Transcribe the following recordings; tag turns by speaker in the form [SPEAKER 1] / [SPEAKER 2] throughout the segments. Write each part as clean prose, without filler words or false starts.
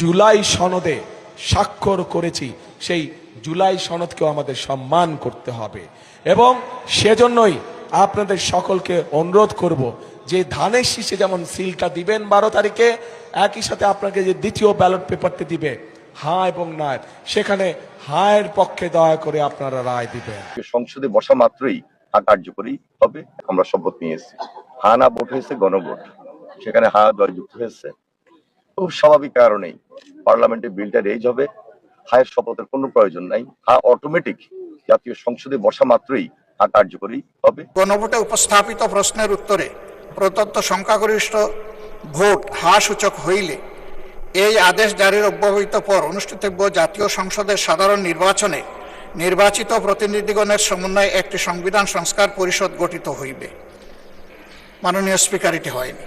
[SPEAKER 1] জুলাই সনদে স্বাক্ষর করেছি, সেই জুলাই সনদকেও আমাদের সম্মান করতে হবে। এবং সেজন্যই আপনাদের সকলকে অনুরোধ করব যে ধানের শীষে যেমন সিলটা দিবেন 12 তারিখে, একই সাথে আপনাকে যে দ্বিতীয় ব্যালট পেপারটি দিবে হ্যাঁ এবং না, সেখানে হায়ের পক্ষে দয়া করে আপনারা রায় দিবেন।
[SPEAKER 2] সংসদে বসা মাত্রই হা কার্যকরী হবে, আমরা শপথ নিয়েছি। হা না ভোট হয়েছে গণভোট, সেখানে হা জয়যুক্ত হয়েছে। খুব স্বাভাবিক কারণেই পার্লামেন্টে বিলটা রেজ হবে, হায়ের শপথের কোনো প্রয়োজন নাই। হা অটোমেটিক জাতীয় সংসদে বসা মাত্রই হা কার্যকরী হবে।
[SPEAKER 3] গণভোটে উপস্থাপিত প্রশ্নের উত্তরে প্রদত্ত সংখ্যাগরিষ্ঠ ভোট হা সূচক হইলে এই আদেশ জারির অব্যবহিত পর অনুষ্ঠিতব্য জাতীয় সংসদের সাধারণ নির্বাচনে নির্বাচিত প্রতিনিধিগণের সমন্বয়ে একটি সংবিধান সংস্কার পরিষদ গঠিত হইবে। মাননীয় স্পিকার, এটি হয়নি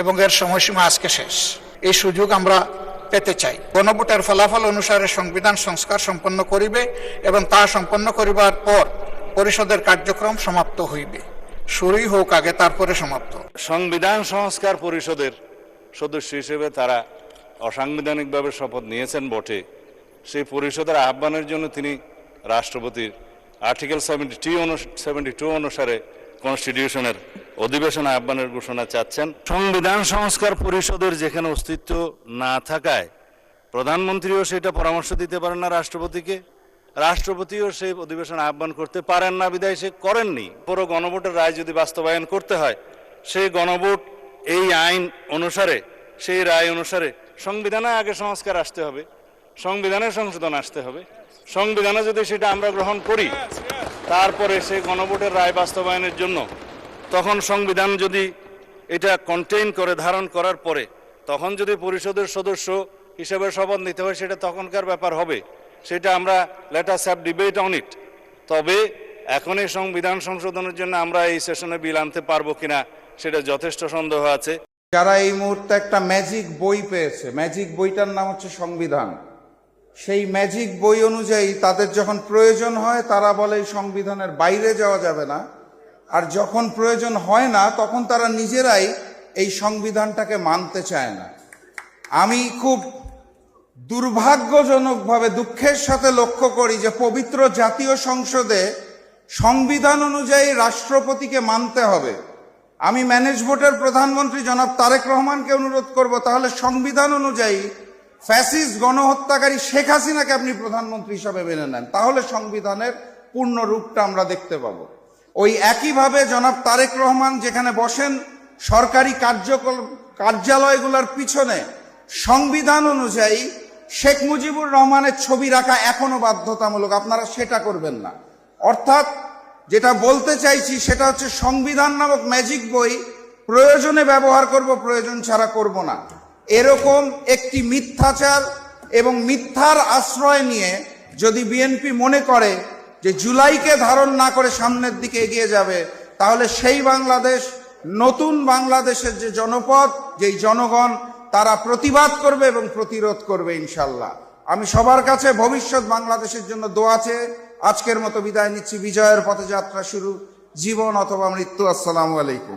[SPEAKER 3] এবং এর সময়সীমা আজকে শেষ। এই সুযোগ আমরা পেতে চাই। গণভোটের ফলাফল অনুসারে সংবিধান সংস্কার সম্পন্ন করিবে এবং তা সম্পন্ন করিবার পর পরিষদের কার্যক্রম সমাপ্ত হইবে। শুরুই হোক আগে, তারপরে সমাপ্ত।
[SPEAKER 4] সংবিধান সংস্কার পরিষদের সদস্য হিসেবে তারা অসাংবিধানিকভাবে শপথ নিয়েছেন বটে, সেই পরিষদের আহ্বানের জন্য তিনি রাষ্ট্রপতির আর্টিকেল 72 অনুসারে কনস্টিটিউশনের অধিবেশন আহ্বানের ঘোষণা চাচ্ছেন। সংবিধান সংস্কার পরিষদের যেখানে অস্তিত্ব না থাকায় প্রধানমন্ত্রীও সেটা পরামর্শ দিতে পারেন না রাষ্ট্রপতিকে, রাষ্ট্রপতিও সেই অধিবেশন আহ্বান করতে পারেন না, বিধায় সে করেননি। পুরো গণভোটের রায় যদি বাস্তবায়ন করতে হয়, সেই গণভোট এই আইন অনুসারে, সেই রায় অনুসারে সংবিধানে আগে সংস্কার আসতে হবে, সংবিধানের সংশোধন আসতে হবে। সংবিধানে যদি সেটা আমরা গ্রহণ করি, তারপরে সেই গণভোটের রায় বাস্তবায়নের জন্য তখন সংবিধান যদি এটা কন্টেইন করে, ধারণ করার পরে তখন যদি পরিষদের সদস্য হিসেবে শপথ নিতে হয়, সেটা তখনকার ব্যাপার হবে। সেটা আমরা let us have debate on it. তবে এখন এই সংবিধান সংশোধনের জন্য আমরা এই সেশনে বিল আনতে পারবো কিনা সেটা যথেষ্ট সন্দেহ আছে।
[SPEAKER 5] যারা এই মুহূর্তে একটা ম্যাজিক বই পেয়েছে, ম্যাজিক বইটার নাম হচ্ছে সংবিধান, সেই ম্যাজিক বই অনুযায়ী তাদের যখন প্রয়োজন হয় তারা বলে এই সংবিধানের বাইরে যাওয়া যাবে না, আর যখন প্রয়োজন হয় না তখন তারা নিজেরাই এই সংবিধানটাকে মানতে চায় না। আমি খুব দুর্ভাগ্যজনকভাবে দুঃখের সাথে লক্ষ্য করি যে পবিত্র জাতীয় সংসদে সংবিধান অনুযায়ী রাষ্ট্রপতিকে মানতে হবে। আমি ম্যানেজ ভোটের প্রধানমন্ত্রী জনাব তারেক রহমানকে অনুরোধ করব, তাহলে সংবিধান অনুযায়ী ফ্যাসিস্ট গণহত্যাকারী শেখ হাসিনাকে আপনি প্রধানমন্ত্রী হিসাবে মেনে নেন, তাহলে সংবিধানের পূর্ণ রূপটা আমরা দেখতে পাব। ওই একইভাবে জনাব তারেক রহমান যেখানে বসেন সরকারি কার্যালয়গুলোর পিছনে, সংবিধান অনুযায়ী শেখ মুজিবুর রহমানের ছবি রাখা এখনো বাধ্যতামূলক, আপনারা সেটা করবেন না। অর্থাৎ যেটা বলতে চাইছি সেটা হচ্ছে সংবিধান নামক ম্যাজিক বই প্রয়োজনে ব্যবহার করব, প্রয়োজন ছাড়া করব না। এরকম একটি মিথ্যাচার এবং মিথ্যার আশ্রয় নিয়ে যদি বিএনপি মনে করে যে জুলাইকে ধারণ না করে সামনের দিকে এগিয়ে যাবে, তাহলে সেই বাংলাদেশ, নতুন বাংলাদেশের যে জনপদ, যেই জনগণ, তারা প্রতিবাদ করবে এবং প্রতিরোধ করবে ইনশাল্লাহ। আমি সবার কাছে ভবিষ্যৎ বাংলাদেশের জন্য দোয়া চেয়ে আজকের মতো বিদায় নিচ্ছি। বিজয়ের পথে যাত্রা শুরু, জীবন অথবা মৃত্যু। আসসালামু আলাইকুম।